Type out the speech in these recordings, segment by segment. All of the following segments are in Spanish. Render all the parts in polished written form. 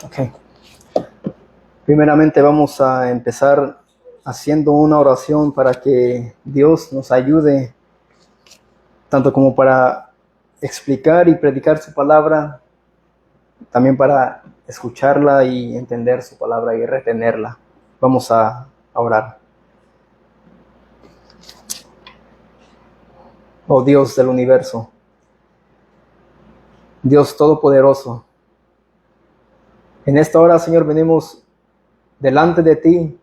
Okay. Primeramente vamos a empezar haciendo una oración para que Dios nos ayude, tanto como para explicar y predicar su palabra, también para escucharla y entender su palabra y retenerla. Vamos a orar. Oh Dios del universo, Dios todopoderoso, en esta hora, Señor, venimos delante de ti,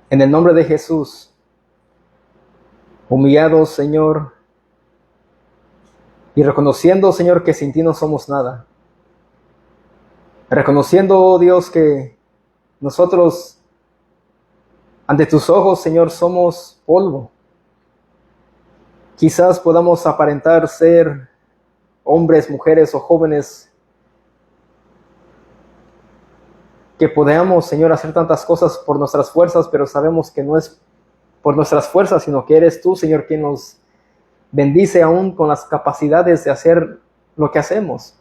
en el nombre de Jesús, humillados, Señor, y reconociendo, Señor, que sin ti no somos nada. Reconociendo, oh Dios, que nosotros, ante tus ojos, Señor, somos polvo. Quizás podamos aparentar ser hombres, mujeres o jóvenes que podamos, Señor, hacer tantas cosas por nuestras fuerzas, pero sabemos que no es por nuestras fuerzas, sino que eres tú, Señor, quien nos bendice aún con las capacidades de hacer lo que hacemos.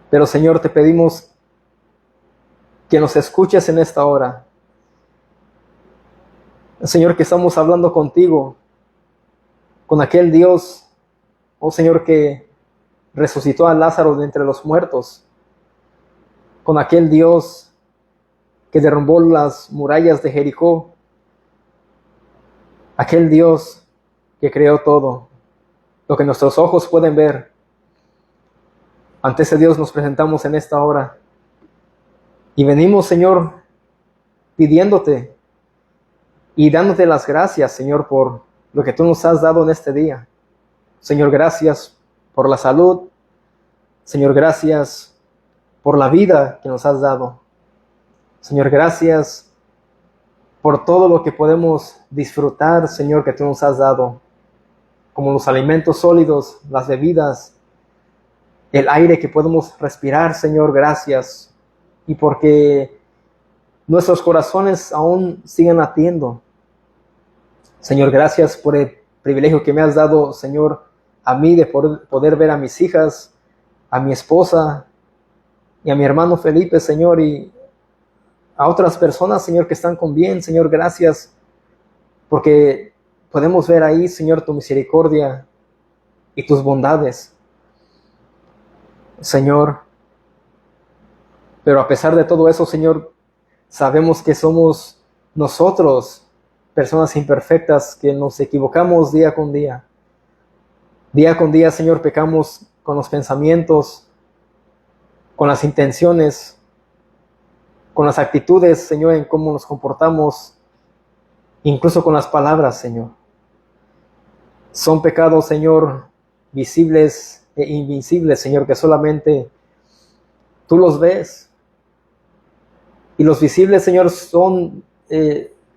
Pero, Señor, te pedimos que nos escuches en esta hora. Señor, que estamos hablando contigo, con aquel Dios, oh Señor, que resucitó a Lázaro de entre los muertos, con aquel Dios que derrumbó las murallas de Jericó, aquel Dios que creó todo, lo que nuestros ojos pueden ver. Ante ese Dios nos presentamos en esta hora y venimos, Señor, pidiéndote y dándote las gracias, Señor, por lo que tú nos has dado en este día. Señor, gracias por la salud. Señor, gracias por la vida que nos has dado. Señor, gracias por todo lo que podemos disfrutar, Señor, que tú nos has dado, como los alimentos sólidos, las bebidas, el aire que podemos respirar, Señor, gracias. Y porque nuestros corazones aún siguen latiendo. Señor, gracias por el privilegio que me has dado, Señor, a mí de poder ver a mis hijas, a mi esposa y a mi hermano Felipe, Señor, y a otras personas, Señor, que están con bien. Señor, gracias porque podemos ver ahí, Señor, tu misericordia y tus bondades, Señor. Pero a pesar de todo eso, Señor, sabemos que somos nosotros, personas imperfectas, que nos equivocamos día con día. Día con día, Señor, pecamos con los pensamientos, con las intenciones, con las actitudes, Señor, en cómo nos comportamos, incluso con las palabras, Señor. Son pecados, Señor, visibles e invisibles, Señor, que solamente tú los ves. Y los visibles, Señor, son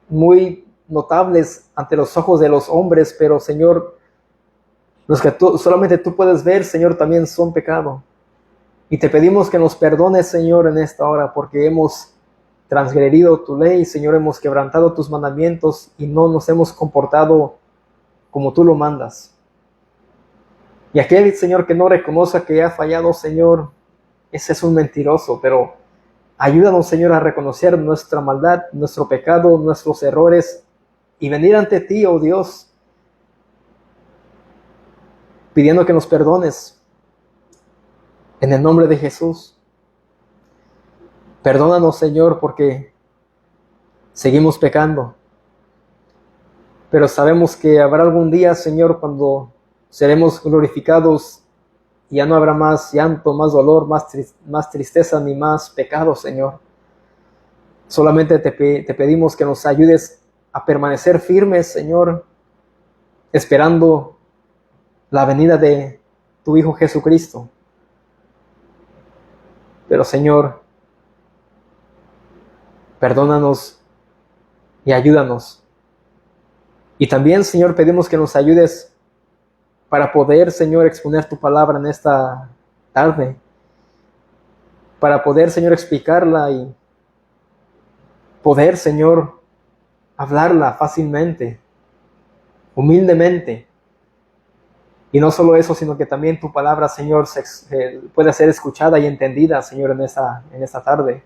muy notables ante los ojos de los hombres, pero, Señor, los que solamente tú puedes ver, Señor, también son pecado. Y te pedimos que nos perdones, Señor, en esta hora, porque hemos transgredido tu ley, Señor, hemos quebrantado tus mandamientos y no nos hemos comportado como tú lo mandas. Y aquel, Señor, que no reconozca que ha fallado, Señor, ese es un mentiroso, pero ayúdanos, Señor, a reconocer nuestra maldad, nuestro pecado, nuestros errores y venir ante ti, oh Dios, pidiendo que nos perdones. En el nombre de Jesús, perdónanos, Señor, porque seguimos pecando. Pero sabemos que habrá algún día, Señor, cuando seremos glorificados y ya no habrá más llanto, más dolor, más tristeza ni más pecado, Señor. Solamente te pedimos que nos ayudes a permanecer firmes, Señor, esperando la venida de tu Hijo Jesucristo. Pero, Señor, perdónanos y ayúdanos. Y también, Señor, pedimos que nos ayudes para poder, Señor, exponer tu palabra en esta tarde. Para poder, Señor, explicarla y poder, Señor, hablarla fácilmente, humildemente. Y no solo eso, sino que también tu palabra, Señor, pueda ser escuchada y entendida, Señor, en esta tarde.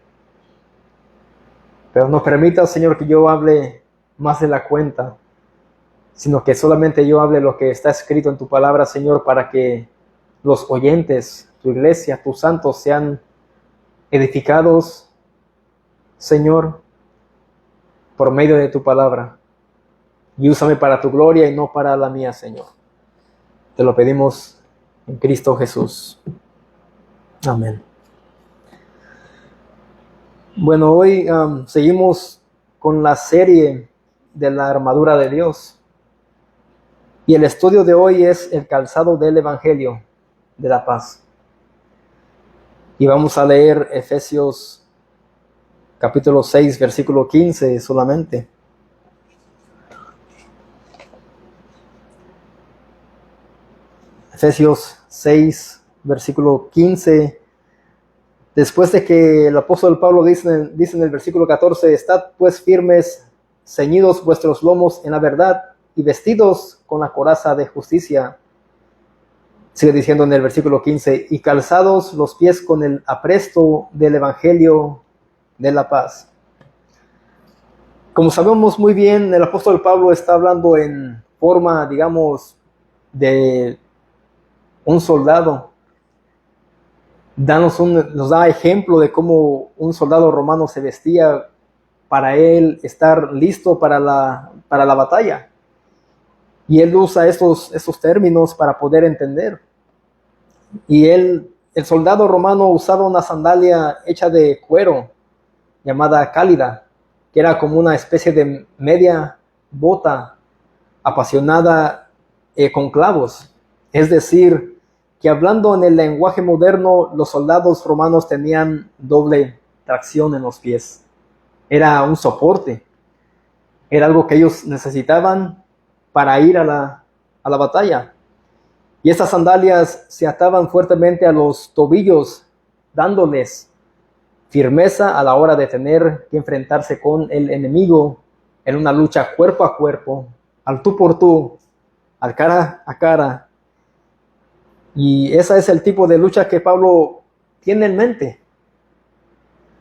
Pero no permita, Señor, que yo hable más de la cuenta, sino que solamente yo hable lo que está escrito en tu palabra, Señor, para que los oyentes, tu iglesia, tus santos sean edificados, Señor, por medio de tu palabra. Y úsame para tu gloria y no para la mía, Señor. Te lo pedimos en Cristo Jesús. Amén. Bueno, hoy seguimos con la serie de la armadura de Dios. Y el estudio de hoy es el calzado del Evangelio de la paz. Y vamos a leer Efesios capítulo 6, versículo 15 solamente. Efesios 6, versículo 15. Después de que el apóstol Pablo dice en el versículo 14, estad pues firmes, ceñidos vuestros lomos en la verdad y vestidos con la coraza de justicia. Sigue diciendo en el versículo 15, y calzados los pies con el apresto del Evangelio de la paz. Como sabemos muy bien, el apóstol Pablo está hablando en forma, digamos, de un soldado. Nos da ejemplo de cómo un soldado romano se vestía para él estar listo para la batalla. Y él usa estos términos para poder entender. Y el soldado romano usaba una sandalia hecha de cuero, llamada cálida, que era como una especie de media bota apasionada con clavos. Es decir, que hablando en el lenguaje moderno, los soldados romanos tenían doble tracción en los pies. Era un soporte. Era algo que ellos necesitaban para ir a la batalla. Y estas sandalias se ataban fuertemente a los tobillos, dándoles firmeza a la hora de tener que enfrentarse con el enemigo en una lucha cuerpo a cuerpo, al tú por tú, al cara a cara. Y ese es el tipo de lucha que Pablo tiene en mente.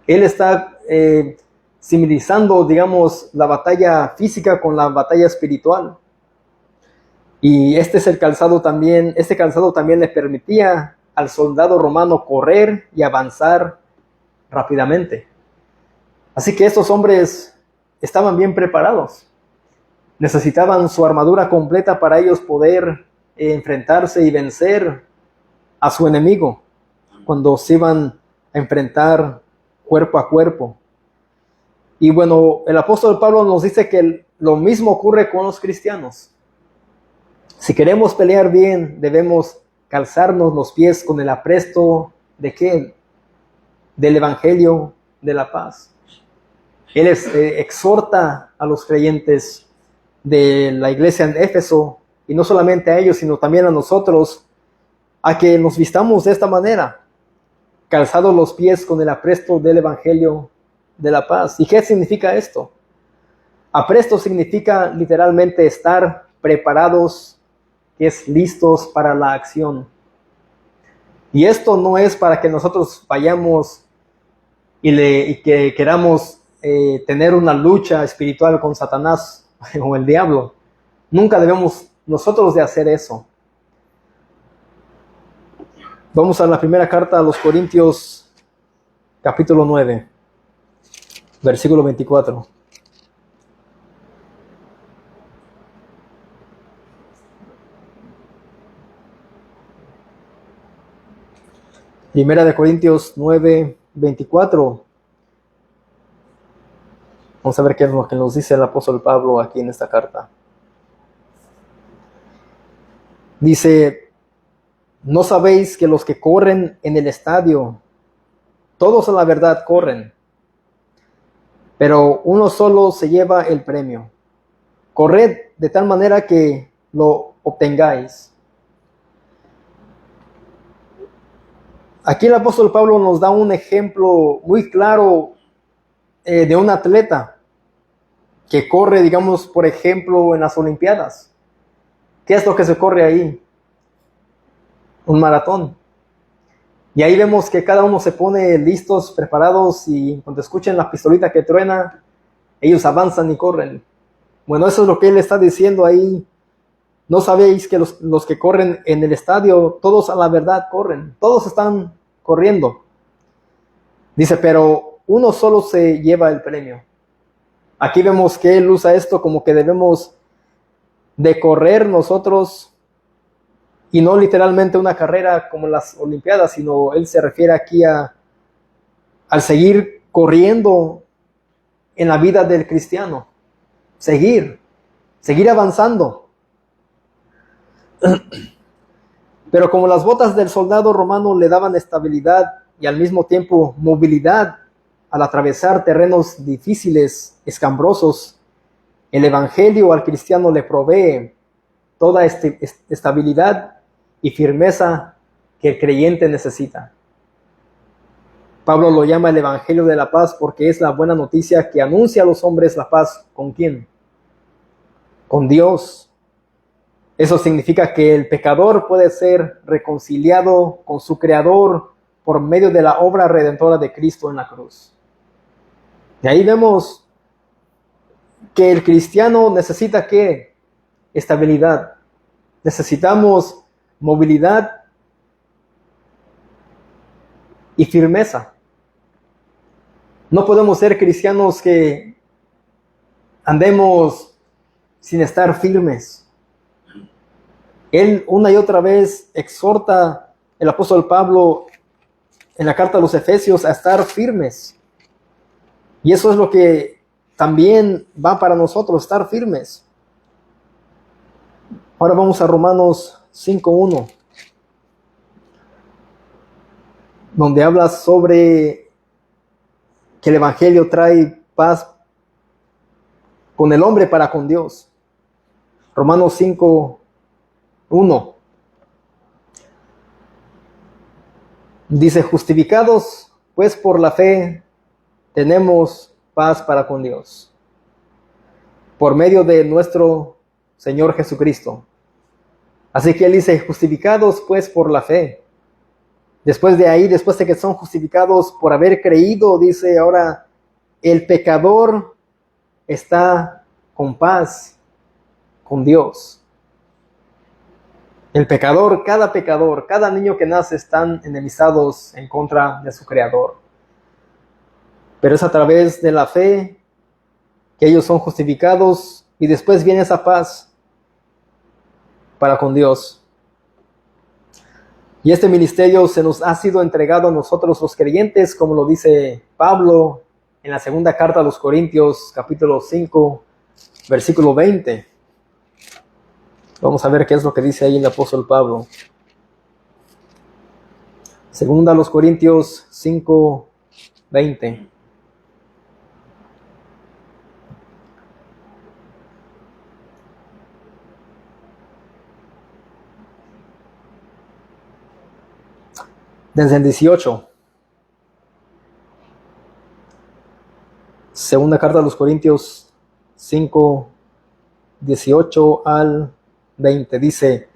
Él está simbolizando, digamos, la batalla física con la batalla espiritual. Y este calzado también le permitía al soldado romano correr y avanzar rápidamente. Así que estos hombres estaban bien preparados. Necesitaban su armadura completa para ellos poder enfrentarse y vencer a su enemigo cuando se iban a enfrentar cuerpo a cuerpo. Y bueno, el apóstol Pablo nos dice que lo mismo ocurre con los cristianos. Si queremos pelear bien, debemos calzarnos los pies con el apresto ¿de qué? Del Evangelio de la paz. Él exhorta a los creyentes de la iglesia en Éfeso, y no solamente a ellos, sino también a nosotros, a que nos vistamos de esta manera, calzados los pies con el apresto del Evangelio de la paz. ¿Y qué significa esto? Apresto significa literalmente estar preparados, que es listos para la acción. Y esto no es para que nosotros vayamos y que queramos tener una lucha espiritual con Satanás o el diablo. Nunca debemos nosotros de hacer eso. Vamos a la primera carta a los Corintios, capítulo 9, versículo 24. Primera de Corintios 9, 24. Vamos a ver qué es lo que nos dice el apóstol Pablo aquí en esta carta. Dice, ¿no sabéis que los que corren en el estadio, todos a la verdad corren, pero uno solo se lleva el premio? Corred de tal manera que lo obtengáis. Aquí el apóstol Pablo nos da un ejemplo muy claro de un atleta que corre, digamos, por ejemplo, en las Olimpiadas. ¿Qué es lo que se corre ahí? un maratón. Y ahí vemos que cada uno se pone listos, preparados, y cuando escuchen la pistolita que truena, ellos avanzan y corren. Bueno, eso es lo que él está diciendo ahí. ¿No sabéis que los que corren en el estadio, todos a la verdad corren? Todos están corriendo. Dice, pero uno solo se lleva el premio. Aquí vemos que él usa esto como que debemos de correr nosotros, y no literalmente una carrera como las Olimpiadas, sino él se refiere aquí al seguir corriendo en la vida del cristiano. Seguir avanzando. Pero como las botas del soldado romano le daban estabilidad y al mismo tiempo movilidad al atravesar terrenos difíciles, escambrosos, el evangelio al cristiano le provee toda estabilidad y firmeza que el creyente necesita. Pablo lo llama el evangelio de la paz porque es la buena noticia que anuncia a los hombres la paz. ¿Con quién? Con Dios. Eso significa que el pecador puede ser reconciliado con su Creador por medio de la obra redentora de Cristo en la cruz. Y ahí vemos que el cristiano necesita ¿qué? Estabilidad. Necesitamos movilidad y firmeza. No podemos ser cristianos que andemos sin estar firmes. Él una y otra vez exhorta el apóstol Pablo en la carta a los Efesios a estar firmes. Y eso es lo que también va para nosotros, estar firmes. Ahora vamos a Romanos 5:1, donde habla sobre que el evangelio trae paz con el hombre para con Dios. Romanos 5:1 dice, justificados pues por la fe tenemos paz para con Dios, por medio de nuestro Señor Jesucristo. Así que él dice, justificados pues por la fe. Después de ahí, después de que son justificados por haber creído, dice ahora, el pecador está con paz con Dios. El pecador, cada niño que nace están enemistados en contra de su Creador. Pero es a través de la fe que ellos son justificados y después viene esa paz para con Dios. Y este ministerio se nos ha sido entregado a nosotros los creyentes, como lo dice Pablo en la segunda carta a los Corintios, capítulo 5, versículo 20. Vamos a ver qué es lo que dice ahí el apóstol Pablo. Segunda a los Corintios 5, 20. Desde el 18. Segunda carta a los Corintios 5, 18 al 20. Dice,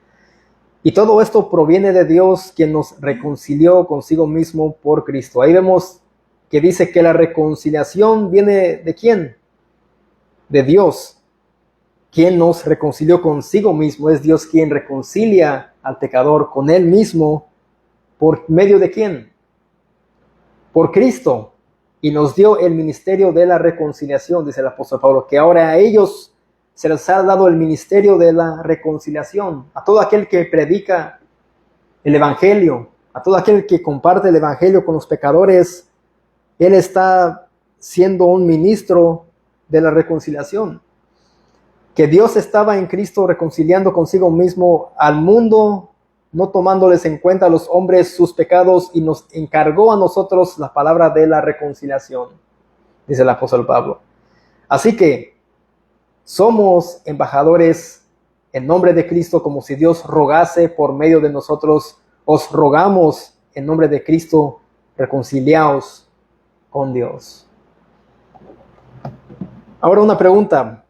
y todo esto proviene de Dios, quien nos reconcilió consigo mismo por Cristo. Ahí vemos que dice que la reconciliación viene ¿de quién? De Dios. Quien nos reconcilió consigo mismo, es Dios quien reconcilia al pecador con él mismo. ¿Por medio de quién? Por Cristo. Y nos dio el ministerio de la reconciliación, dice el apóstol Pablo, que ahora a ellos se les ha dado el ministerio de la reconciliación. A todo aquel que predica el evangelio, a todo aquel que comparte el evangelio con los pecadores, él está siendo un ministro de la reconciliación. Que Dios estaba en Cristo reconciliando consigo mismo al mundo, no tomándoles en cuenta a los hombres sus pecados, y nos encargó a nosotros la palabra de la reconciliación, dice el apóstol Pablo. Así que somos embajadores en nombre de Cristo, como si Dios rogase por medio de nosotros. Os rogamos en nombre de Cristo, reconciliaos con Dios. Ahora una pregunta.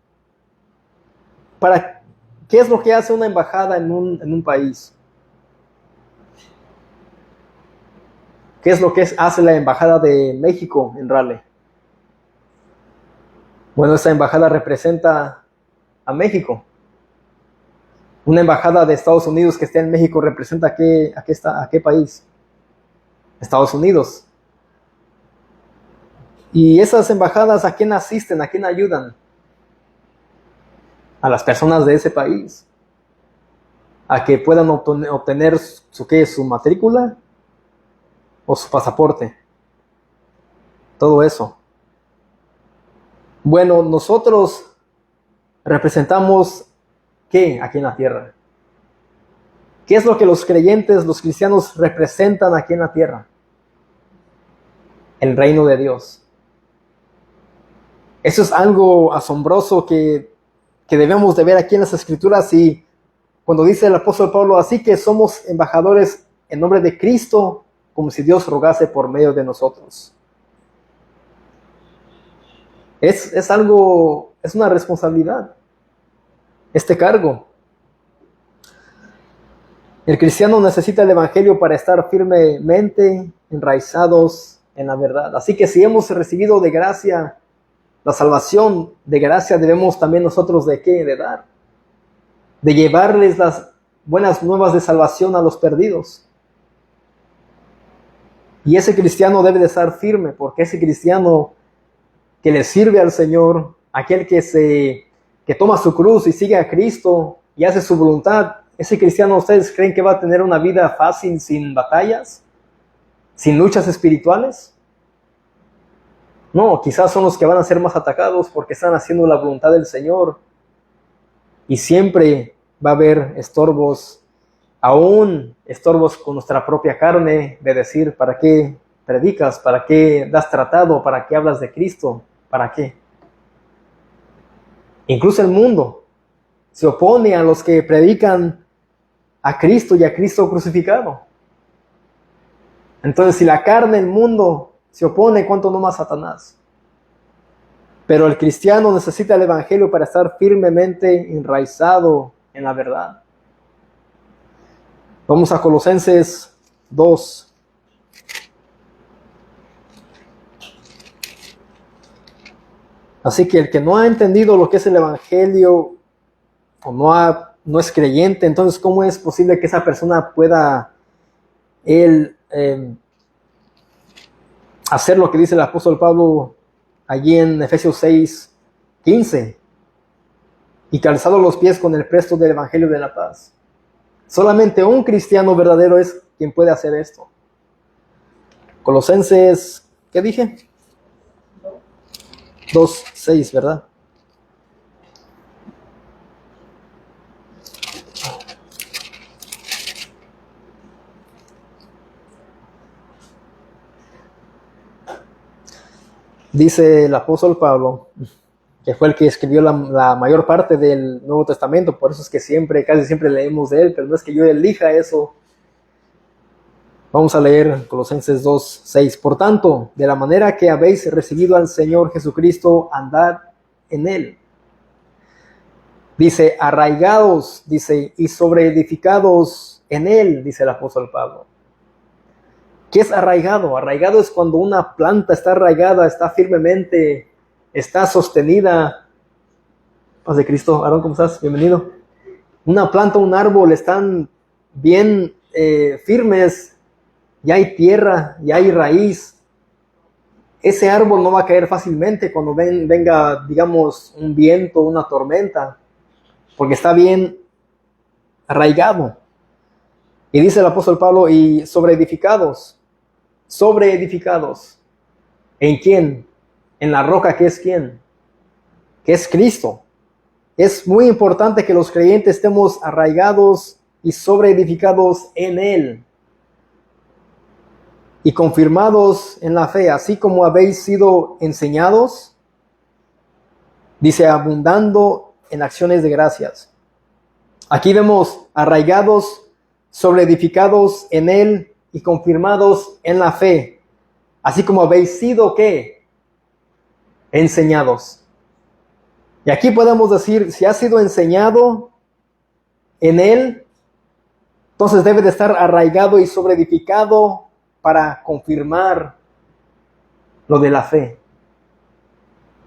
¿Qué es lo que hace una embajada en un país? ¿Qué es lo que hace la Embajada de México en Raleigh? Bueno, esa embajada representa a México. Una embajada de Estados Unidos que esté en México representa a qué país? Estados Unidos. ¿Y esas embajadas a quién asisten? ¿A quién ayudan? A las personas de ese país. A que puedan obtener su matrícula o su pasaporte. Todo eso. Bueno, nosotros representamos ¿qué aquí en la tierra? ¿Qué es lo que los creyentes, los cristianos representan aquí en la tierra? El reino de Dios. Eso es algo asombroso que debemos de ver aquí en las Escrituras, y cuando dice el apóstol Pablo, así que somos embajadores en nombre de Cristo, como si Dios rogase por medio de nosotros. Es algo, es una responsabilidad, este cargo. El cristiano necesita el evangelio para estar firmemente enraizados en la verdad. Así que si hemos recibido de gracia la salvación, de gracia debemos también nosotros ¿de qué? De dar. De llevarles las buenas nuevas de salvación a los perdidos. Y ese cristiano debe de estar firme, porque ese cristiano que le sirve al Señor, aquel que toma su cruz y sigue a Cristo y hace su voluntad, ese cristiano, ¿ustedes creen que va a tener una vida fácil sin batallas? ¿Sin luchas espirituales? No, quizás son los que van a ser más atacados porque están haciendo la voluntad del Señor. Y siempre va a haber estorbos, aún estorbos con nuestra propia carne, de decir, ¿para qué predicas? ¿Para qué das tratado? ¿Para qué hablas de Cristo? ¿Para qué? Incluso el mundo se opone a los que predican a Cristo y a Cristo crucificado. Entonces, si la carne, el mundo, se opone, ¿cuánto no más Satanás? Pero el cristiano necesita el evangelio para estar firmemente enraizado en la verdad. Vamos a Colosenses 2. Así que el que no ha entendido lo que es el evangelio o no es creyente, entonces ¿cómo es posible que esa persona pueda hacer lo que dice el apóstol Pablo allí en Efesios 6:15? Y calzado los pies con el presto del evangelio de la paz. Solamente un cristiano verdadero es quien puede hacer esto. Colosenses, ¿qué dije? 2:6, ¿verdad? Dice el apóstol Pablo, que fue el que escribió la mayor parte del Nuevo Testamento, por eso es que casi siempre leemos de él, pero no es que yo elija eso. Vamos a leer Colosenses 2:6. Por tanto, de la manera que habéis recibido al Señor Jesucristo, andad en él. Dice, arraigados, dice, y sobreedificados en él, dice el apóstol Pablo. ¿Qué es arraigado? Arraigado es cuando una planta está arraigada, está firmemente, está sostenida. Paz de Cristo. Aarón, ¿cómo estás? Bienvenido. Una planta, un árbol están bien firmes, ya hay tierra, ya hay raíz. Ese árbol no va a caer fácilmente cuando venga, digamos, un viento, una tormenta, porque está bien arraigado. Y dice el apóstol Pablo, y sobreedificados. ¿En quién? En la roca, que es ¿quién? Que es Cristo. Es muy importante que los creyentes estemos arraigados y sobreedificados en él. Y confirmados en la fe, así como habéis sido enseñados, dice, abundando en acciones de gracias. Aquí vemos arraigados, sobreedificados en él y confirmados en la fe, así como habéis sido, ¿qué? Enseñados. Y aquí podemos decir, si has sido enseñado en él, entonces debe de estar arraigado y sobreedificado para confirmar lo de la fe.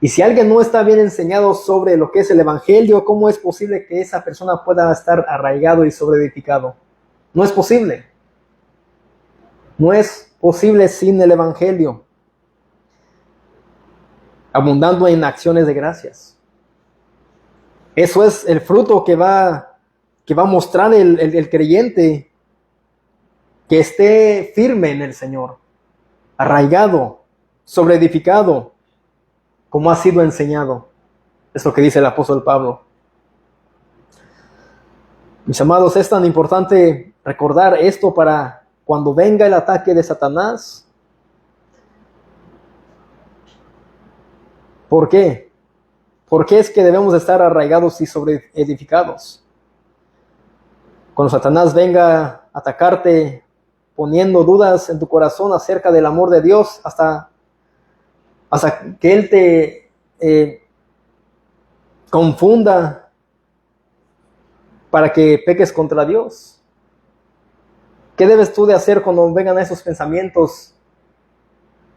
Y si alguien no está bien enseñado sobre lo que es el Evangelio, ¿cómo es posible que esa persona pueda estar arraigado y sobreedificado? No es posible. No es posible sin el Evangelio, abundando en acciones de gracias. Eso es el fruto que va a mostrar el creyente que esté firme en el Señor, arraigado, sobreedificado, como ha sido enseñado. Es lo que dice el apóstol Pablo. Mis amados, es tan importante recordar esto para cuando venga el ataque de Satanás. ¿Por qué? ¿Por qué es que debemos estar arraigados y sobreedificados? Cuando Satanás venga a atacarte poniendo dudas en tu corazón acerca del amor de Dios, hasta que Él te confunda para que peques contra Dios. ¿Qué debes tú de hacer cuando vengan esos pensamientos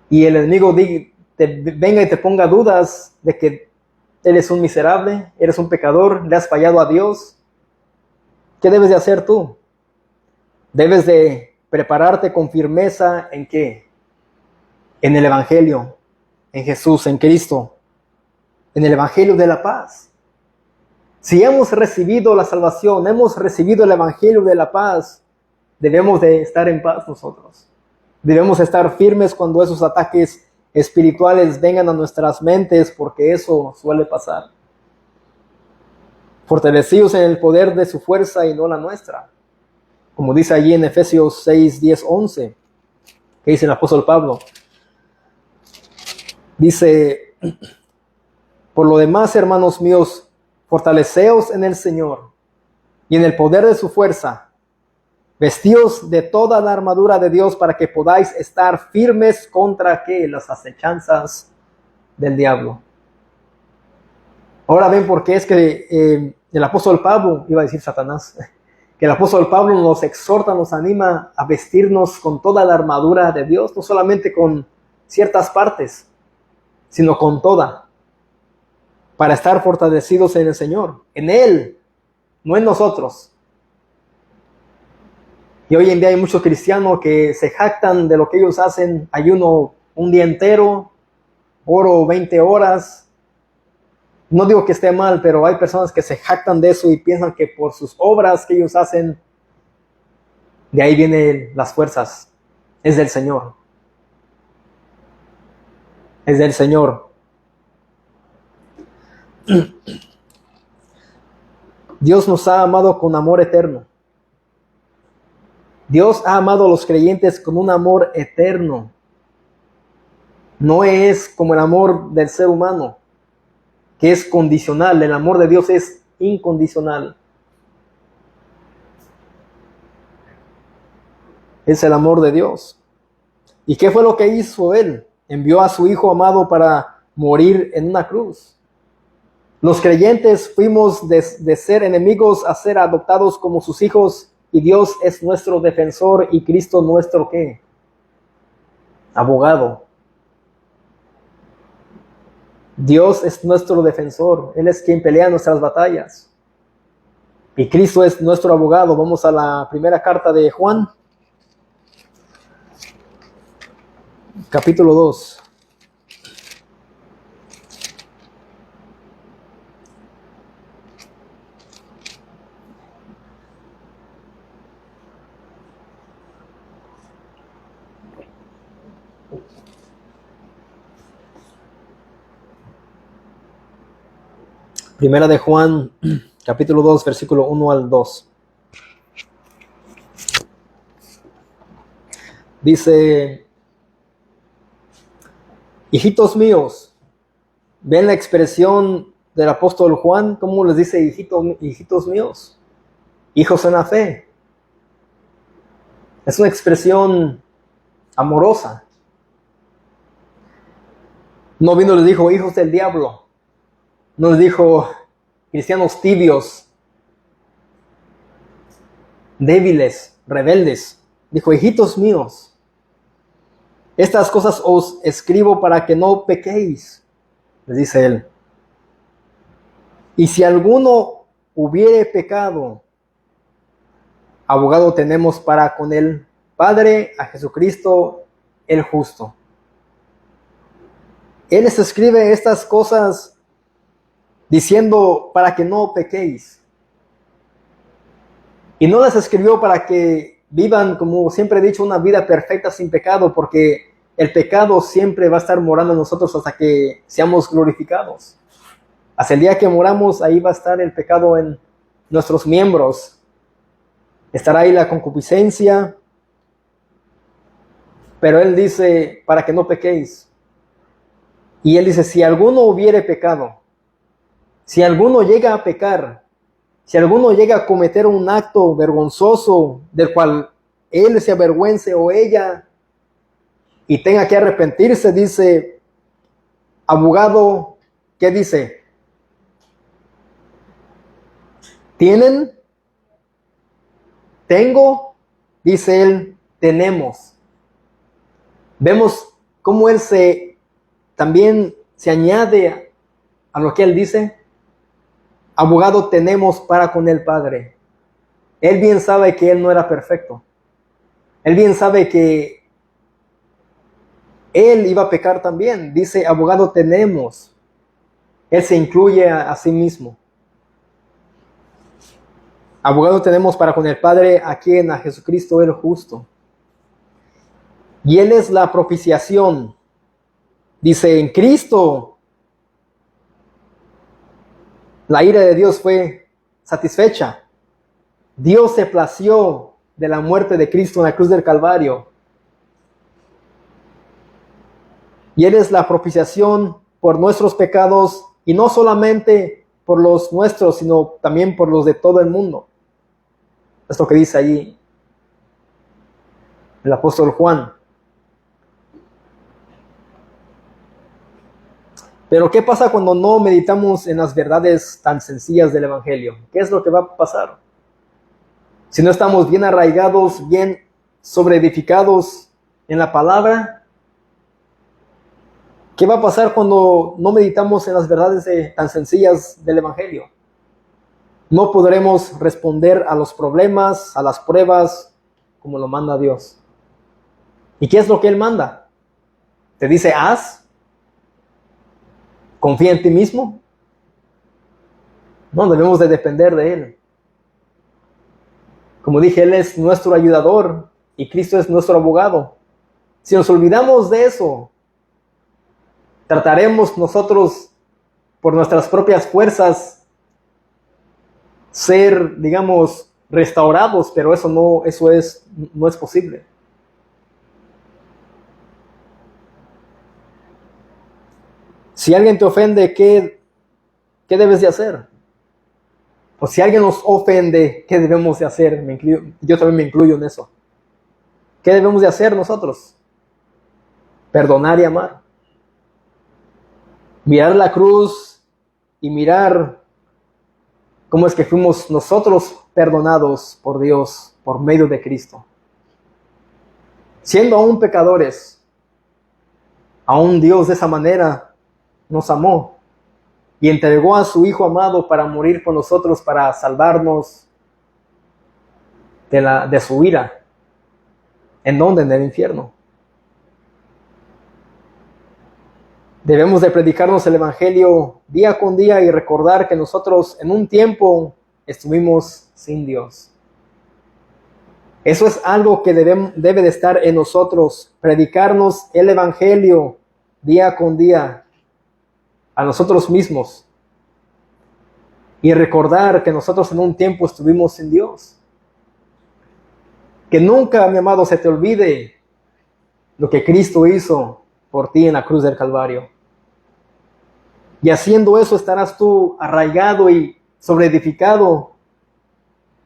y el enemigo venga y te ponga dudas de que eres un miserable, eres un pecador, le has fallado a Dios? ¿Qué debes de hacer tú? Debes de prepararte con firmeza ¿en qué? En el Evangelio, en Jesús, en Cristo, en el Evangelio de la paz. Si hemos recibido la salvación, hemos recibido el Evangelio de la paz, debemos de estar en paz nosotros. Debemos estar firmes cuando esos ataques espirituales vengan a nuestras mentes, porque eso suele pasar. Fortalecidos en el poder de su fuerza y no la nuestra. Como dice allí en Efesios 6, 10, 11, que dice el apóstol Pablo. Dice, por lo demás, hermanos míos, fortaleceos en el Señor y en el poder de su fuerza. Vestíos de toda la armadura de Dios para que podáis estar firmes contra ¿qué? Las acechanzas del diablo. Ahora ven por qué es que el apóstol Pablo, iba a decir Satanás, que el apóstol Pablo nos exhorta, nos anima a vestirnos con toda la armadura de Dios, no solamente con ciertas partes, sino con toda, para estar fortalecidos en el Señor, en Él, no en nosotros. Y hoy en día hay muchos cristianos que se jactan de lo que ellos hacen, ayuno un día entero, oro 20 horas. No digo que esté mal, pero hay personas que se jactan de eso y piensan que por sus obras que ellos hacen, de ahí vienen las fuerzas. Es del Señor. Es del Señor. Dios nos ha amado con amor eterno. Dios ha amado a los creyentes con un amor eterno. No es como el amor del ser humano, que es condicional. El amor de Dios es incondicional. Es el amor de Dios. ¿Y qué fue lo que hizo Él? Envió a su Hijo amado para morir en una cruz. Los creyentes fuimos de ser enemigos a ser adoptados como sus hijos, y Dios es nuestro defensor y Cristo nuestro ¿qué? Abogado. Dios es nuestro defensor. Él es quien pelea nuestras batallas. Y Cristo es nuestro abogado. Vamos a la primera carta de Juan. Capítulo 2. Primera de Juan, capítulo 2, versículo 1 al 2. Dice, hijitos míos, ¿ven la expresión del apóstol Juan? ¿Cómo les dice hijitos míos? Hijos en la fe. Es una expresión amorosa. No vino y les dijo hijos del diablo. No les dijo cristianos tibios, débiles, rebeldes. Dijo hijitos míos. Estas cosas os escribo para que no pequéis, les dice él. Y si alguno hubiere pecado, abogado tenemos para con el Padre, a Jesucristo el justo. Él les escribe estas cosas diciendo para que no pequéis. Y no las escribió para que vivan, como siempre he dicho, una vida perfecta sin pecado, porque el pecado siempre va a estar morando en nosotros hasta que seamos glorificados. Hasta el día que moramos, ahí va a estar el pecado en nuestros miembros. Estará ahí la concupiscencia. Pero él dice, para que no pequéis. Y él dice, si alguno hubiere pecado, si alguno llega a pecar, si alguno llega a cometer un acto vergonzoso del cual él se avergüence o ella y tenga que arrepentirse, dice, abogado, ¿qué dice? ¿Tienen? ¿Tengo? Dice él, tenemos. Vemos cómo él también se añade a lo que él dice. Abogado tenemos para con el Padre. Él bien sabe que él no era perfecto. Él bien sabe que él iba a pecar también. Dice, abogado tenemos. Él se incluye a sí mismo. Abogado tenemos para con el Padre, a quien, a Jesucristo el justo. Y él es la propiciación. Dice, en Cristo la ira de Dios fue satisfecha. Dios se plació de la muerte de Cristo en la cruz del Calvario. Y él es la propiciación por nuestros pecados, y no solamente por los nuestros, sino también por los de todo el mundo. Es lo que dice allí el apóstol Juan. Pero ¿qué pasa cuando no meditamos en las verdades tan sencillas del Evangelio? ¿Qué es lo que va a pasar? Si no estamos bien arraigados, bien sobreedificados en la palabra, ¿qué va a pasar cuando no meditamos en las verdades tan sencillas del Evangelio? No podremos responder a los problemas, a las pruebas, como lo manda Dios. ¿Y qué es lo que Él manda? Te dice, haz. ¿Confía en ti mismo? No, debemos de depender de Él. Como dije, Él es nuestro ayudador y Cristo es nuestro abogado. Si nos olvidamos de eso, trataremos nosotros por nuestras propias fuerzas ser, digamos, restaurados, pero eso no es posible. Si alguien te ofende, ¿qué debes de hacer? O si alguien nos ofende, ¿qué debemos de hacer? Yo también me incluyo en eso. ¿Qué debemos de hacer nosotros? Perdonar y amar. Mirar la cruz y mirar cómo es que fuimos nosotros perdonados por Dios por medio de Cristo. Siendo aún pecadores, aún Dios de esa manera nos amó y entregó a su Hijo amado para morir por nosotros, para salvarnos de su ira. ¿En dónde? En el infierno. Debemos de predicarnos el Evangelio día con día y recordar que nosotros en un tiempo estuvimos sin Dios. Eso es algo que debe de estar en nosotros, predicarnos el Evangelio día con día a nosotros mismos y recordar que nosotros en un tiempo estuvimos sin Dios. Que nunca, mi amado, se te olvide lo que Cristo hizo por ti en la cruz del Calvario. Y haciendo eso estarás tú arraigado y sobreedificado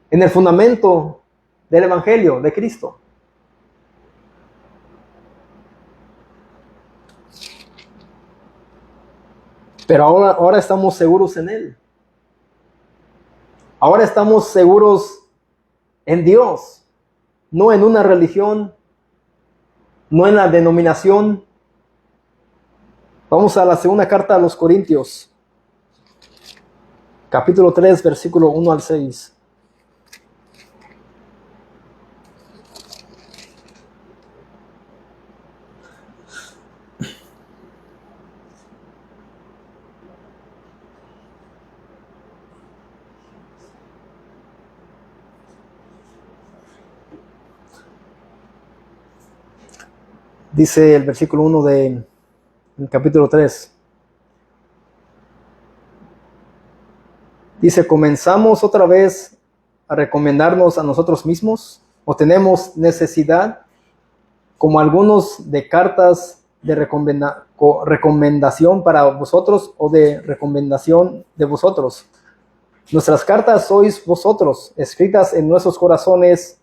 en el fundamento del Evangelio de Cristo. Pero ahora estamos seguros en Él. Ahora estamos seguros en Dios, no en una religión, no en la denominación. Vamos a la segunda carta a los Corintios, capítulo 3, versículo 1 al 6. Dice el versículo 1 del capítulo 3. Dice, ¿comenzamos otra vez a recomendarnos a nosotros mismos? ¿O tenemos necesidad, como algunos, de cartas de recomendación para vosotros o de recomendación de vosotros? Nuestras cartas sois vosotros, escritas en nuestros corazones,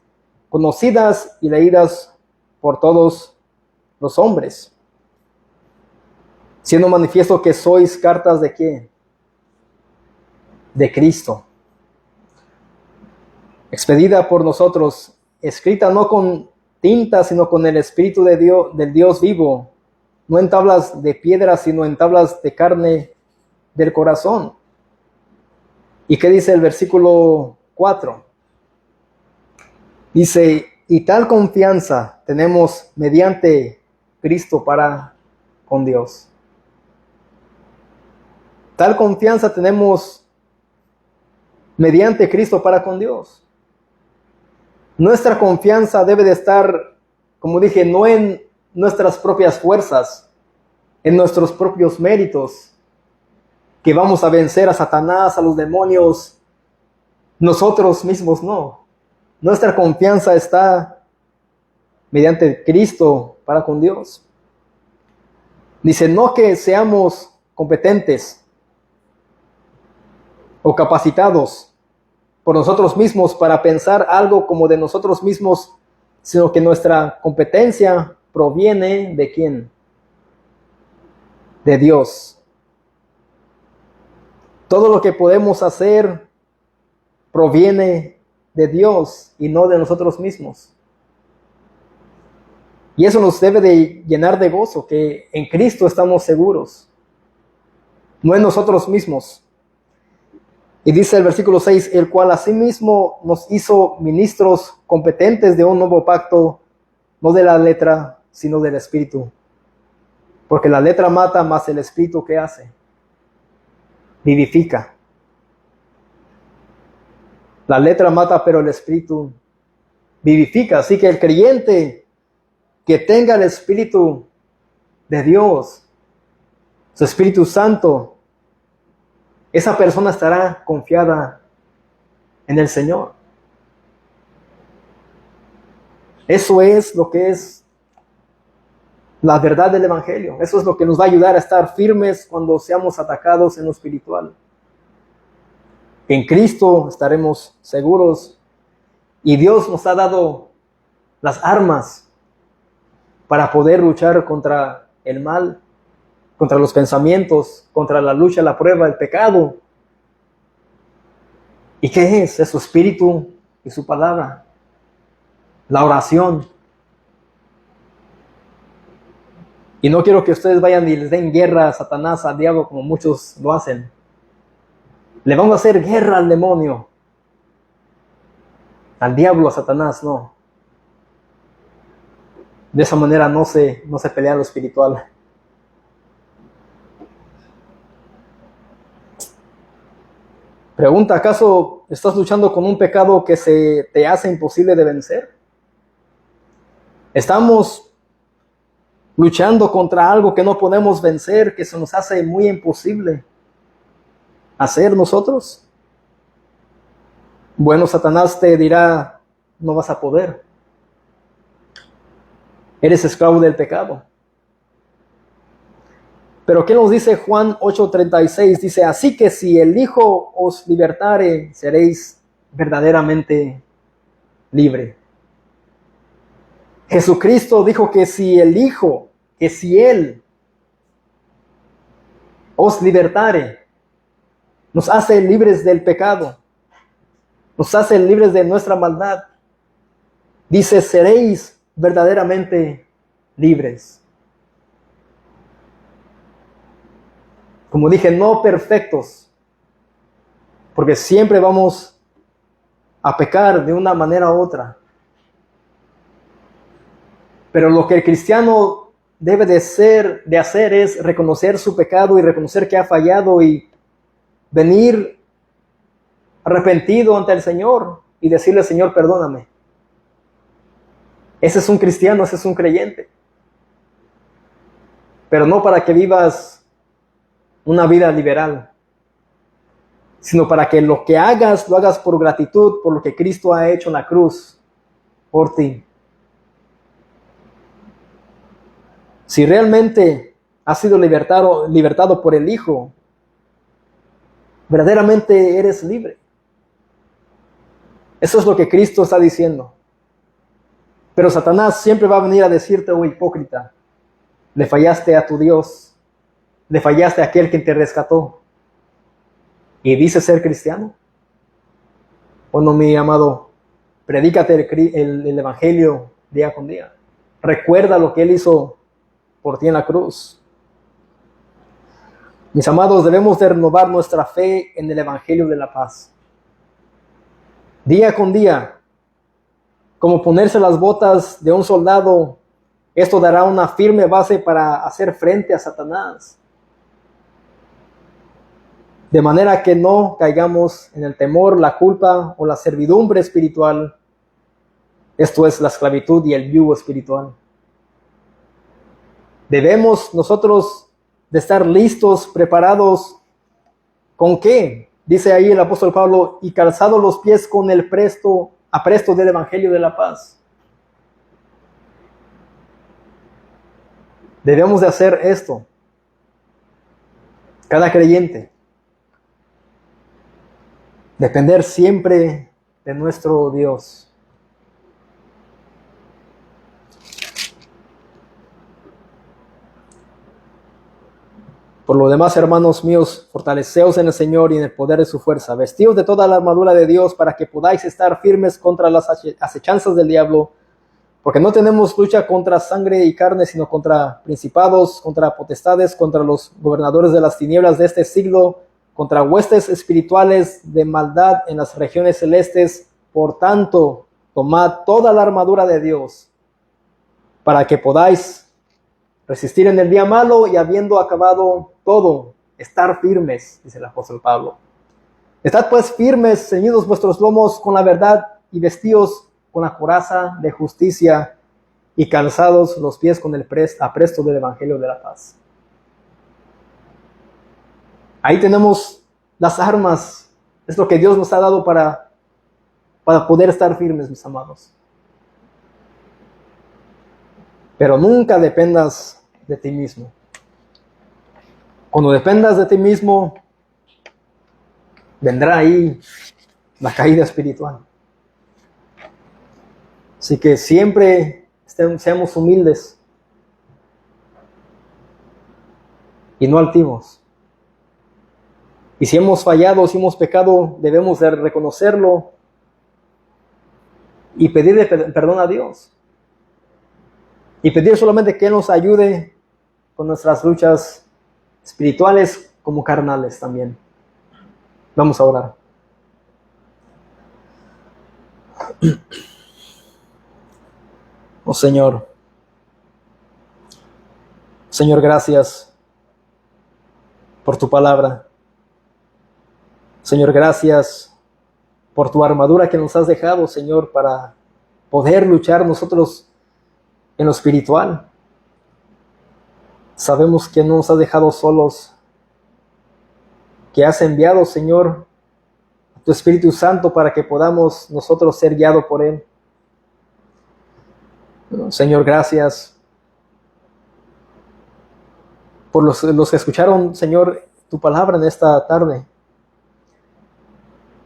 conocidas y leídas por todos los hombres, siendo manifiesto que sois cartas ¿de quién? De Cristo, expedida por nosotros, escrita no con tinta, sino con el Espíritu de Dios, del Dios vivo, no en tablas de piedra, sino en tablas de carne del corazón. ¿Y qué dice el versículo 4? Dice, y tal confianza tenemos mediante Cristo para con Dios. Tal confianza tenemos mediante Cristo para con Dios. Nuestra confianza debe de estar, como dije, no en nuestras propias fuerzas, en nuestros propios méritos, que vamos a vencer a Satanás, a los demonios, nosotros mismos no. Nuestra confianza está mediante Cristo para con Dios. Dice, no que seamos competentes o capacitados por nosotros mismos para pensar algo como de nosotros mismos, sino que nuestra competencia proviene ¿de quién? De Dios. Todo lo que podemos hacer proviene de Dios y no de nosotros mismos. Y eso nos debe de llenar de gozo, que en Cristo estamos seguros, no en nosotros mismos. Y dice el versículo 6, el cual asimismo nos hizo ministros competentes de un nuevo pacto, no de la letra, sino del Espíritu. Porque la letra mata, mas el Espíritu, ¿qué hace? Vivifica. La letra mata, pero el Espíritu vivifica. Así que el creyente que tenga el Espíritu de Dios, su Espíritu Santo, esa persona estará confiada en el Señor. Eso es lo que es la verdad del Evangelio. Eso es lo que nos va a ayudar a estar firmes cuando seamos atacados en lo espiritual. En Cristo estaremos seguros y Dios nos ha dado las armas para poder luchar contra el mal, contra los pensamientos, contra la lucha, la prueba, el pecado. ¿Y qué es? Es su Espíritu y su palabra, la oración. Y no quiero que ustedes vayan y les den guerra a Satanás, al diablo, como muchos lo hacen. Le vamos a hacer guerra al demonio, al diablo, a Satanás, no. De esa manera no se pelea lo espiritual. Pregunta, ¿acaso estás luchando con un pecado que se te hace imposible de vencer? ¿Estamos luchando contra algo que no podemos vencer, que se nos hace muy imposible hacer nosotros? Bueno, Satanás te dirá, no vas a poder. Eres esclavo del pecado. Pero ¿qué nos dice Juan 8:36? Dice, así que si el Hijo os libertare, seréis verdaderamente libre. Jesucristo dijo que si el Hijo, que si Él os libertare, nos hace libres del pecado, nos hace libres de nuestra maldad. Dice, seréis verdaderamente libres. Como dije, no perfectos, porque siempre vamos a pecar de una manera u otra. Pero lo que el cristiano debe de hacer es reconocer su pecado y reconocer que ha fallado y venir arrepentido ante el Señor y decirle: Señor, perdóname. Ese es un cristiano, ese es un creyente. Pero no para que vivas una vida liberal, sino para que lo que hagas, lo hagas por gratitud, por lo que Cristo ha hecho en la cruz por ti. Si realmente has sido libertado por el Hijo, verdaderamente eres libre. Eso es lo que Cristo está diciendo. Pero Satanás siempre va a venir a decirte: oh hipócrita, le fallaste a tu Dios, le fallaste a aquel que te rescató. ¿Y dices ser cristiano? Bueno, mi amado, predícate el Evangelio día con día. Recuerda lo que Él hizo por ti en la cruz. Mis amados, debemos de renovar nuestra fe en el Evangelio de la paz. Día con día, como ponerse las botas de un soldado, esto dará una firme base para hacer frente a Satanás. De manera que no caigamos en el temor, la culpa o la servidumbre espiritual. Esto es la esclavitud y el yugo espiritual. Debemos nosotros de estar listos, preparados. ¿Con qué? Dice ahí el apóstol Pablo: y calzados los pies con el apresto del Evangelio de la paz. Debemos de hacer esto. Cada creyente. Depender siempre de nuestro Dios. Por lo demás, hermanos míos, fortaleceos en el Señor y en el poder de su fuerza. Vestíos de toda la armadura de Dios para que podáis estar firmes contra las acechanzas del diablo. Porque no tenemos lucha contra sangre y carne, sino contra principados, contra potestades, contra los gobernadores de las tinieblas de este siglo, contra huestes espirituales de maldad en las regiones celestes. Por tanto, tomad toda la armadura de Dios para que podáis resistir en el día malo y habiendo acabado todo, estar firmes, dice el apóstol Pablo. Estad pues firmes, ceñidos vuestros lomos con la verdad y vestidos con la coraza de justicia y calzados los pies con el apresto del Evangelio de la paz. Ahí tenemos las armas, es lo que Dios nos ha dado para poder estar firmes, mis amados. Pero nunca dependas de ti mismo. Cuando dependas de ti mismo, vendrá ahí la caída espiritual. Así que siempre seamos humildes y no altivos. Y si hemos fallado, si hemos pecado, debemos de reconocerlo y pedirle perdón a Dios. Y pedir solamente que Él nos ayude con nuestras luchas espirituales como carnales también. Vamos a orar. Oh Señor. Señor, gracias por tu palabra. Señor, gracias por tu armadura que nos has dejado, Señor, para poder luchar nosotros en lo espiritual. Sabemos que no nos has dejado solos, que has enviado, Señor, a tu Espíritu Santo para que podamos nosotros ser guiados por Él. Señor, gracias por los que escucharon, Señor, tu palabra en esta tarde.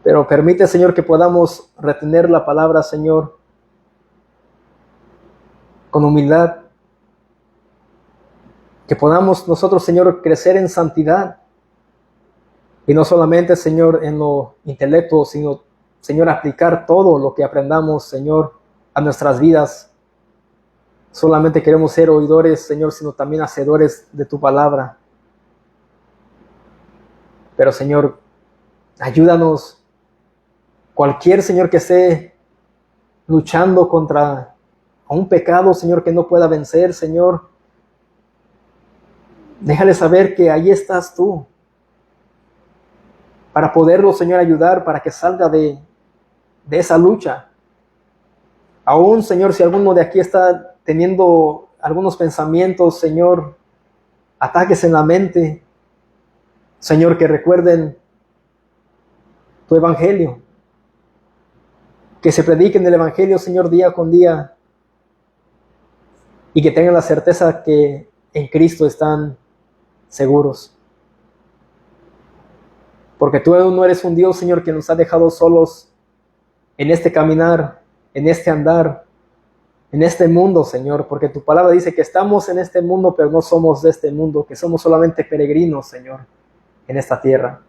Pero permite, Señor, que podamos retener la palabra, Señor, con humildad. Que podamos nosotros, Señor, crecer en santidad. Y no solamente, Señor, en lo intelecto, sino, Señor, aplicar todo lo que aprendamos, Señor, a nuestras vidas. solamente queremos ser oidores, Señor, sino también hacedores de tu palabra. Pero, Señor, ayúdanos. Cualquier, Señor, que esté luchando contra un pecado, Señor, que no pueda vencer, Señor, déjale saber que ahí estás tú, para poderlo, Señor, ayudar, para que salga de esa lucha. Aún, Señor, si alguno de aquí está teniendo algunos pensamientos, Señor, ataques en la mente, Señor, que recuerden tu evangelio, que se prediquen el evangelio, Señor, día con día, y que tengan la certeza que en Cristo están seguros. Porque tú no eres un Dios, Señor, que nos ha dejado solos en este caminar, en este andar, en este mundo, Señor, porque tu palabra dice que estamos en este mundo, pero no somos de este mundo, que somos solamente peregrinos, Señor, en esta tierra.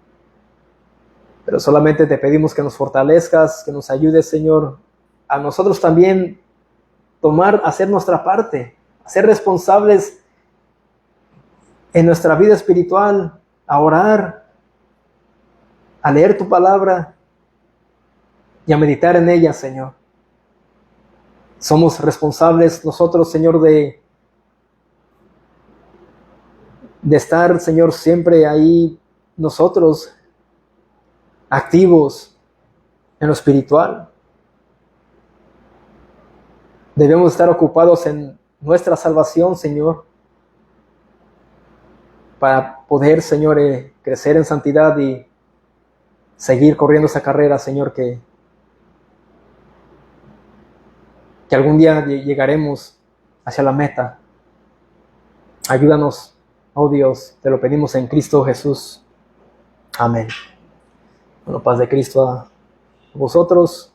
Pero solamente te pedimos que nos fortalezcas, que nos ayudes, Señor, a nosotros también hacer nuestra parte, a ser responsables en nuestra vida espiritual, a orar, a leer tu palabra y a meditar en ella, Señor. Somos responsables nosotros, Señor, de estar, Señor, siempre ahí nosotros activos en lo espiritual. Debemos estar ocupados en nuestra salvación, Señor, para poder, Señor, crecer en santidad y seguir corriendo esa carrera, Señor, que algún día llegaremos hacia la meta. Ayúdanos, oh Dios, te lo pedimos en Cristo Jesús. Amén. Bueno, paz de Cristo a vosotros.